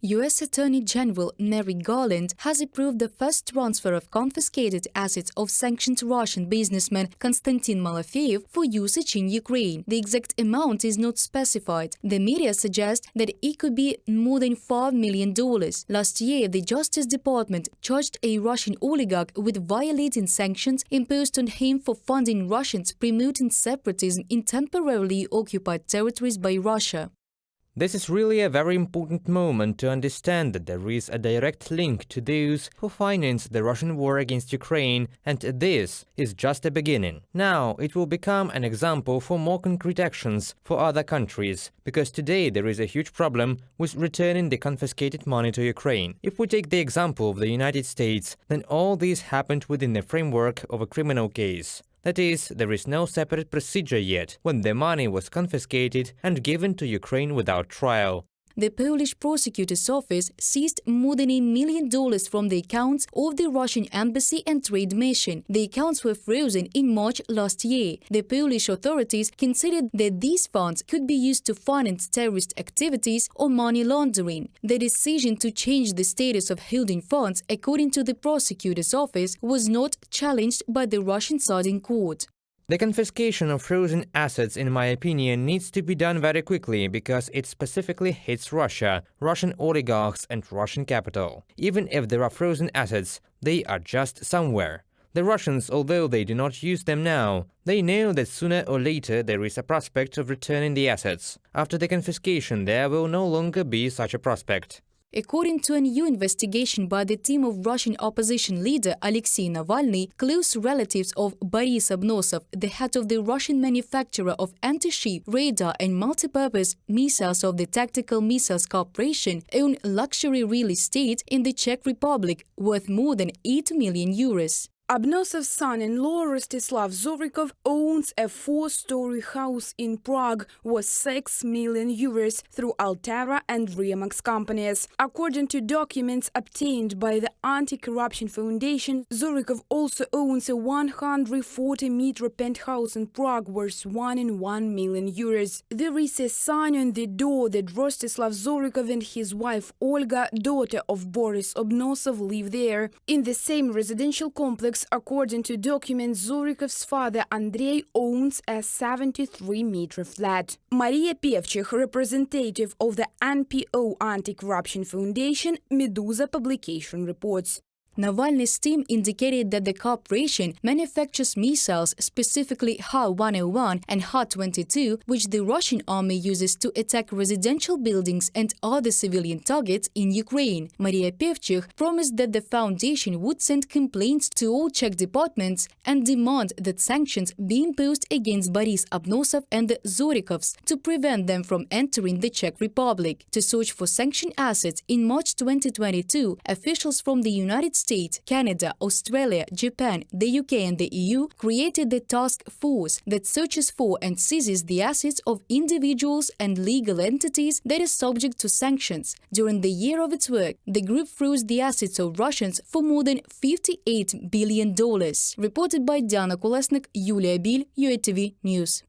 U.S. Attorney General Merrick Garland has approved the first transfer of confiscated assets of sanctioned Russian businessman Konstantin Malafeyev for usage in Ukraine. The exact amount is not specified. The media suggest that it could be more than $5 million. Last year, the Justice Department charged a Russian oligarch with violating sanctions imposed on him for funding Russians promoting separatism in temporarily occupied territories by Russia. This is really a very important moment to understand that there is a direct link to those who financed the Russian war against Ukraine, and this is just a beginning. Now it will become an example for more concrete actions for other countries, because today there is a huge problem with returning the confiscated money to Ukraine. If we take the example of the United States, then all this happened within the framework of a criminal case. That is, there is no separate procedure yet when the money was confiscated and given to Ukraine without trial. The Polish prosecutor's office seized more than $1 million from the accounts of the Russian Embassy and Trade Mission. The accounts were frozen in March last year. The Polish authorities considered that these funds could be used to finance terrorist activities or money laundering. The decision to change the status of holding funds, according to the prosecutor's office, was not challenged by the Russian side in court. The confiscation of frozen assets, in my opinion, needs to be done very quickly because it specifically hits Russia, Russian oligarchs and Russian capital. Even if there are frozen assets, they are just somewhere. The Russians, although they do not use them now, they know that sooner or later there is a prospect of returning the assets. After the confiscation, there will no longer be such a prospect. According to a new investigation by the team of Russian opposition leader Alexei Navalny, close relatives of Boris Obnosov, the head of the Russian manufacturer of anti-ship, radar and multi-purpose missiles of the Tactical Missiles Corporation, own luxury real estate in the Czech Republic worth more than €8 million. Obnosov's son-in-law Rostislav Zorikov owns a 4-story house in Prague worth €6 million through Altera and Remax companies. According to documents obtained by the Anti-Corruption Foundation, Zorikov also owns a 140-meter penthouse in Prague worth €1.1 million. There is a sign on the door that Rostislav Zorikov and his wife Olga, daughter of Boris Obnosov, live there. In the same residential complex, according to documents, Zorikov's father Andrei owns a 73-meter flat. Maria Pevchik, representative of the NPO Anti-Corruption Foundation, Medusa publication reports. Navalny's team indicated that the corporation manufactures missiles, specifically Ha-101 and Ha-22, which the Russian army uses to attack residential buildings and other civilian targets in Ukraine. Maria Pevchik promised that the foundation would send complaints to all Czech departments and demand that sanctions be imposed against Boris Obnosov and the Zorikovs to prevent them from entering the Czech Republic. To search for sanctioned assets, in March 2022, officials from the United States, Canada, Australia, Japan, the UK and the EU created the task force that searches for and seizes the assets of individuals and legal entities that are subject to sanctions. During the year of its work, the group froze the assets of Russians for more than $58 billion. Reported by Diana Kolesnik, Yulia Bil, UATV News.